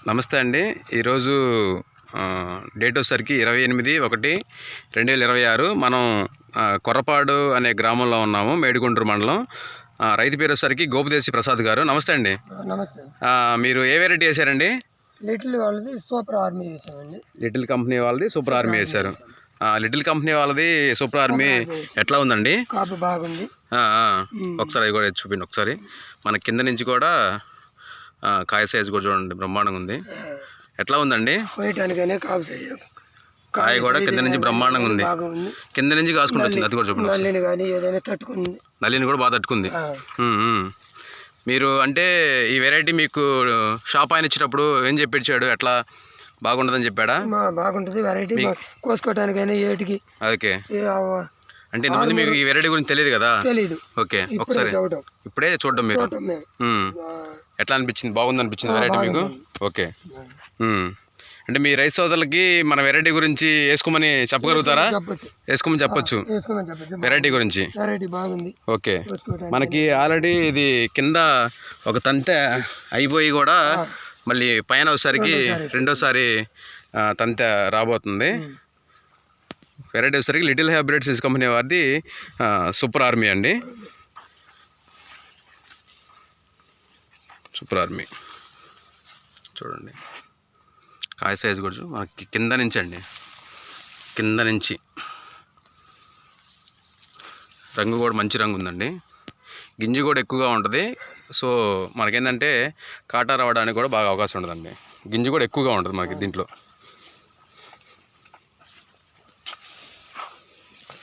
నమస్తే అండి. ఈరోజు డేట్ వచ్చేసరికి 28/1/2026 మనం కొర్రపాడు అనే గ్రామంలో ఉన్నాము, మేడిగుంటూరు మండలం. రైతు పేరు వచ్చేసరికి గోపిదేశి ప్రసాద్ గారు. నమస్తే అండి. నమస్తే. మీరు ఏ వెరైటీ వేశారండి? లిటిల్ వాళ్ళది సూపర్ ఆర్మీ వేసామండి. లిటిల్ కంపెనీ వాళ్ళది సూపర్ ఆర్మీ వేశారు. లిటిల్ కంపెనీ వాళ్ళది సూపర్ ఆర్మీ ఎట్లా ఉందండి? కాపు బాగుంది. ఒకసారి అది కూడా చూపిండి. ఒకసారి మన కింద నుంచి కూడా కాయ సైజు కూడా చూడండి, బ్రహ్మాండంగా ఉంది. ఎట్లా ఉందండి? కాయ కూడా కింద నుంచి బ్రహ్మాండంగా ఉంది. కింద నుంచి కాసుకుంటూ వచ్చింది, అది కూడా చూడండి. నల్లిని కూడా బాగా తట్టుకుంది. మీరు అంటే ఈ వెరైటీ మీకు షాప్ ఆయన ఇచ్చినప్పుడు ఏం చెప్పించాడు? ఎట్లా బాగుంటుందని చెప్పాడా? బాగుంటుంది వెరైటీ, కోసుకోవటానికైనా ఏటికి. ఓకే. అంటే ఇంతకుముందు మీకు ఈ వెరైటీ గురించి తెలియదు కదా? తెలీదు. ఓకే, ఒకసారి ఇప్పుడే చూడడం మీరు ఎట్లా అనిపించింది? బాగుంది అనిపించింది వెరైటీ మీకు? ఓకే. అంటే మీ రైతు సోదరులకి మన వెరైటీ గురించి వేసుకోమని చెప్పగలుగుతారా? వేసుకోమని చెప్పొచ్చు వెరైటీ గురించి. ఓకే. మనకి ఆల్రెడీ ఇది కింద ఒక తంతె అయిపోయి కూడా మళ్ళీ పైన వచ్చేసరికి రెండోసారి తంతె రాబోతుంది. వెరైటీ వచ్చేసరికి లిటిల్ హైబ్రిడ్ సీడ్స్ కంపెనీ వారిది సూపర్ ఆర్మీ అండి. సూపర్ ఆర్మీ చూడండి, కాయ సైజు కూడా మనకి కింద నుంచి అండి, కింద నుంచి రంగు కూడా మంచి రంగు ఉందండి. గింజ కూడా ఎక్కువగా ఉంటుంది. సో మనకేంటంటే కాటా రావడానికి కూడా బాగా అవకాశం ఉంటుందండి. గింజ కూడా ఎక్కువగా ఉంటుంది మనకి దీంట్లో.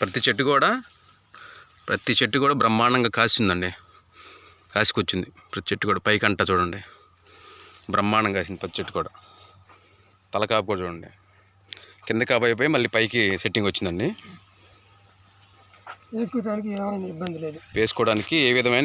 ప్రతి చెట్టు కూడా బ్రహ్మాండంగా కాసిందండి, కాసుకొచ్చింది. ప్రతి చెట్టు కూడా పైకంట చూడండి, బ్రహ్మాండంగా కాసింది. ప్రతి చెట్టు కూడా తలకాపు కూడా చూడండి, కింద కాపు అయిపోయి మళ్ళీ పైకి సెట్టింగ్ వచ్చిందండి. వేసుకోవడానికి ఏ విధమైన